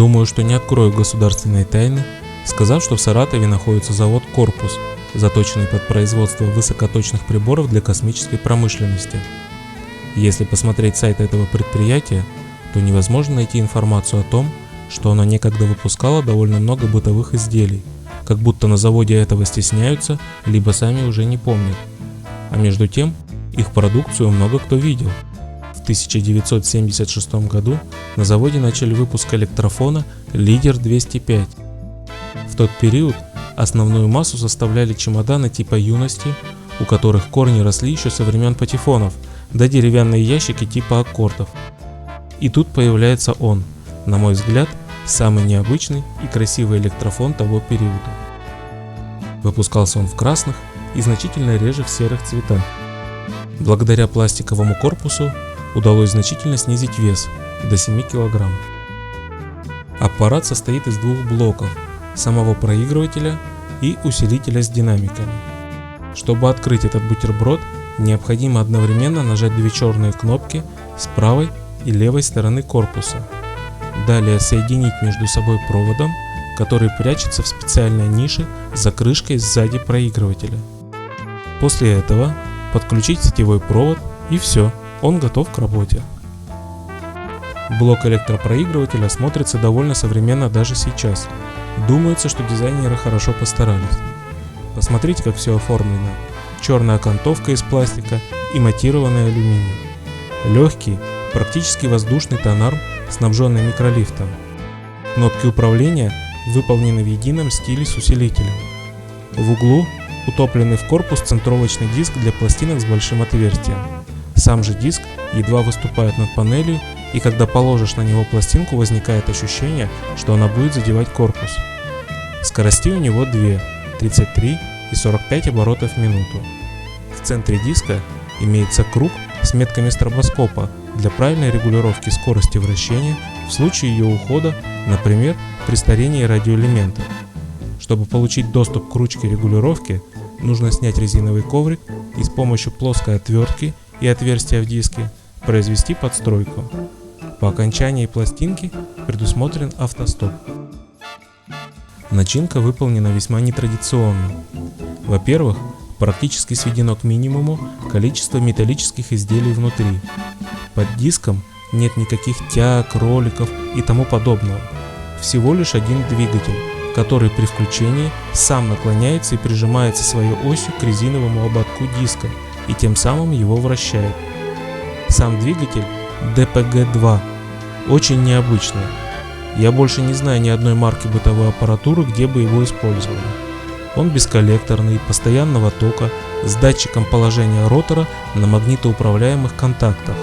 Думаю, что не открою государственной тайны, сказав, что в Саратове находится завод «Корпус», заточенный под производство высокоточных приборов для космической промышленности. Если посмотреть сайт этого предприятия, то невозможно найти информацию о том, что оно некогда выпускало довольно много бытовых изделий, как будто на заводе этого стесняются, либо сами уже не помнят. А между тем, их продукцию много кто видел. В 1976 году на заводе начали выпуск электрофона «Лидер 205». В тот период основную массу составляли чемоданы типа «Юности», у которых корни росли еще со времен патефонов, да деревянные ящики типа «Аккордов». И тут появляется он, на мой взгляд, самый необычный и красивый электрофон того периода. Выпускался он в красных и значительно реже в серых цветах. Благодаря пластиковому корпусу удалось значительно снизить вес до 7 кг. Аппарат состоит из двух блоков – самого проигрывателя и усилителя с динамиками. Чтобы открыть этот бутерброд, необходимо одновременно нажать две черные кнопки с правой и левой стороны корпуса. Далее соединить между собой проводом, который прячется в специальной нише за крышкой сзади проигрывателя. После этого подключить сетевой провод и все, он готов к работе. Блок электропроигрывателя смотрится довольно современно даже сейчас. Думается, что дизайнеры хорошо постарались. Посмотрите, как все оформлено. Черная окантовка из пластика и матированный алюминий. Легкий, практически воздушный тонарм, снабженный микролифтом. Кнопки управления выполнены в едином стиле с усилителем. В углу утопленный в корпус центровочный диск для пластинок с большим отверстием. Сам же диск едва выступает над панелью, и когда положишь на него пластинку, возникает ощущение, что она будет задевать корпус. Скорости у него две – 33 и 45 оборотов в минуту. В центре диска имеется круг с метками стробоскопа для правильной регулировки скорости вращения в случае ее ухода, например, при старении радиоэлемента. Чтобы получить доступ к ручке регулировки, нужно снять резиновый коврик и с помощью плоской отвертки и отверстия в диске произвести подстройку. По окончании пластинки предусмотрен автостоп. Начинка выполнена весьма нетрадиционно. Во-первых, практически сведено к минимуму количество металлических изделий внутри. Под диском нет никаких тяг, роликов и тому подобного. Всего лишь один двигатель, который при включении сам наклоняется и прижимается своей осью к резиновому ободку диска и тем самым его вращает. Сам двигатель DPG-2 очень необычный. Я больше не знаю ни одной марки бытовой аппаратуры, где бы его использовали. Он бесколлекторный, постоянного тока, с датчиком положения ротора на магнитоуправляемых контактах.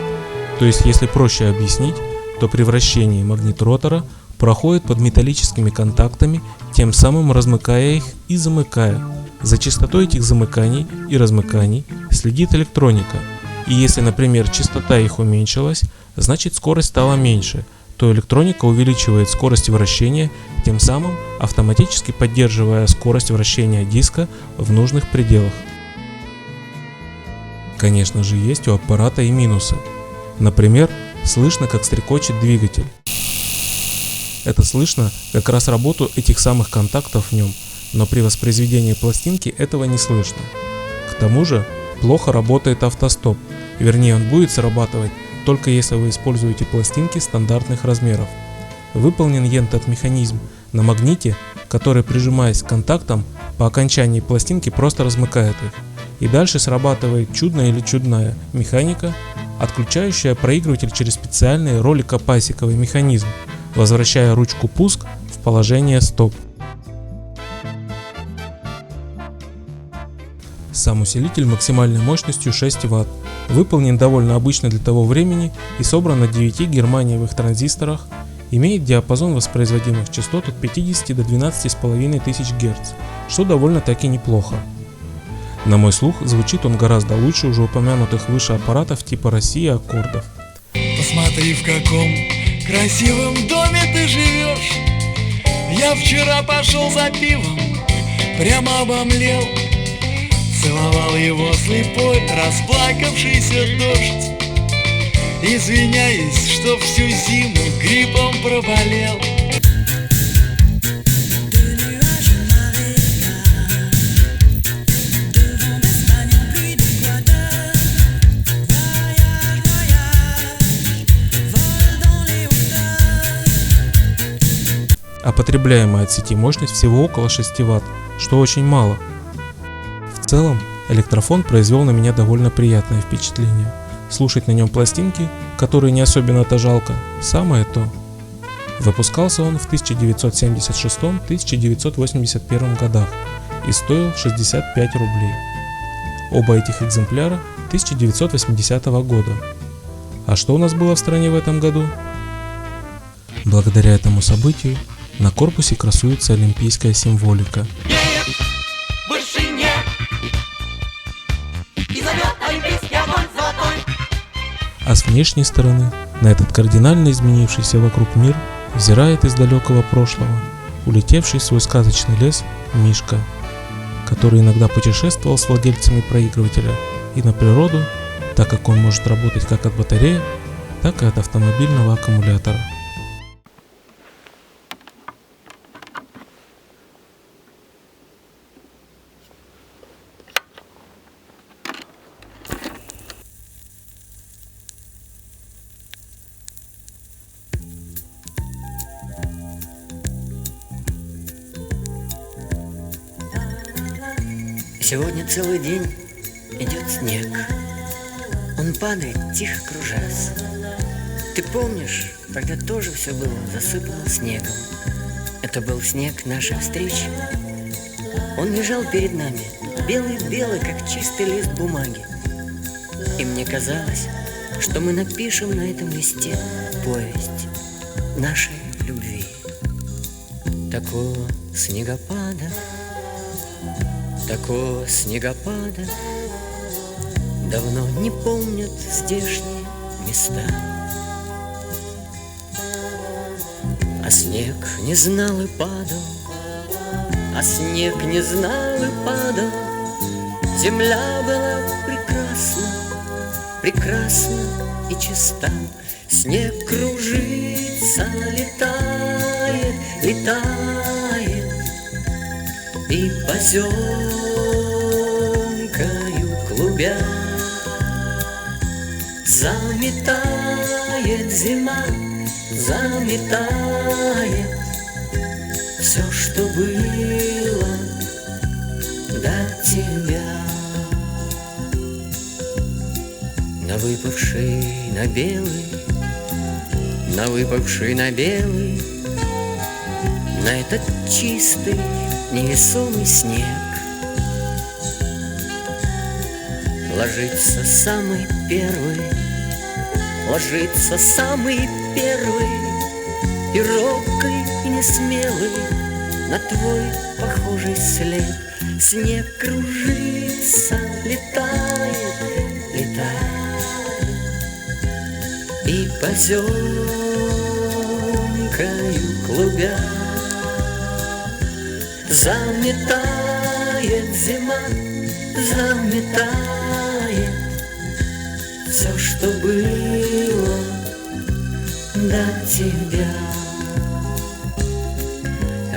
То есть, если проще объяснить, то при вращении магнит ротора проходит под металлическими контактами, тем самым размыкая их и замыкая. За частотой этих замыканий и размыканий следит электроника. И если, например, частота их уменьшилась, значит скорость стала меньше, то электроника увеличивает скорость вращения, тем самым автоматически поддерживая скорость вращения диска в нужных пределах. Конечно же, есть у аппарата и минусы. Например, слышно, как стрекочет двигатель. Это слышно как раз работу этих самых контактов в нем, но при воспроизведении пластинки этого не слышно. К тому же, плохо работает автостоп, вернее он будет срабатывать только если вы используете пластинки стандартных размеров. Выполнен этот механизм на магните, который, прижимаясь к контактам, по окончании пластинки просто размыкает их. И дальше срабатывает чудная или чудная механика, отключающая проигрыватель через специальный роликопасиковый механизм, возвращая ручку пуск в положение стоп. Сам усилитель максимальной мощностью 6 Вт, выполнен довольно обычно для того времени и собран на 9 германиевых транзисторах, имеет диапазон воспроизводимых частот от 50 до 12,5 тысяч Гц, что довольно-таки неплохо. На мой слух, звучит он гораздо лучше уже упомянутых выше аппаратов типа России и Аккордов. Посмотри, в каком красивом доме ты живешь. Я вчера пошел за пивом, прямо обомлел. Целовал его слепой, расплакавшийся дождь, извиняясь, что всю зиму гриппом проболел. а потребляемая от сети мощность всего около 6 Вт, что очень мало. В целом, электрофон произвел на меня довольно приятное впечатление. Слушать на нем пластинки, которые не особенно-то жалко, самое то. Выпускался он в 1976-1981 годах и стоил 65 рублей. Оба этих экземпляра 1980 года. А что у нас было в стране в этом году? Благодаря этому событию на корпусе красуется олимпийская символика. Нет, больше нет. И зовет олимпийский огонь золотой. А с внешней стороны на этот кардинально изменившийся вокруг мир взирает из далекого прошлого улетевший в свой сказочный лес Мишка, который иногда путешествовал с владельцами проигрывателя и на природу, так как он может работать как от батареи, так и от автомобильного аккумулятора. Сегодня целый день идет снег. Он падает, тихо кружась. Ты помнишь, тогда тоже все было засыпано снегом. Это был снег нашей встречи. Он лежал перед нами, белый-белый, как чистый лист бумаги. И мне казалось, что мы напишем на этом листе повесть нашей любви. Такого снегопада давно не помнят здешние места. А снег не знал и падал, Земля была прекрасна и чиста. Снег кружится, летает и поземкою клубя заметает зима, заметает все, что было до тебя. На выпавший на белый, на этот чистый невесомый снег ложится самый первый и робкий, и несмелый на твой похожий след. Снег кружится, летает и поземкою клубя заметает зима, заметает все, что было до тебя.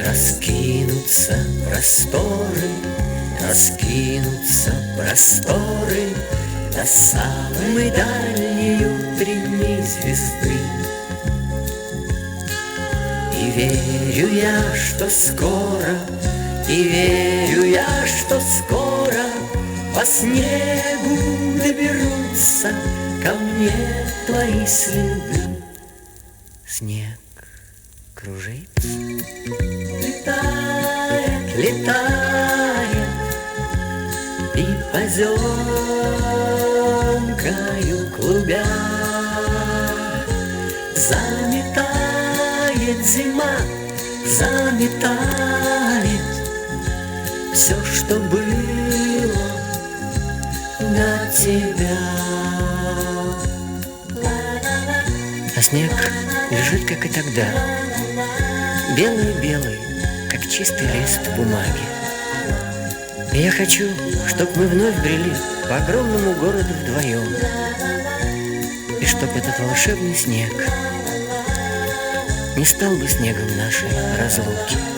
Раскинутся просторы до самой дальней утренней звезды. И верю я, что скоро по снегу доберутся ко мне твои следы. Снег кружится, летает и поземкою клубя заметает зима, заметает все, что было до тебя. А снег лежит, как и тогда, белый-белый, как чистый лист бумаги. И я хочу, чтоб мы вновь брели по огромному городу вдвоем, и чтоб этот волшебный снег не стал бы снегом нашей разлуки.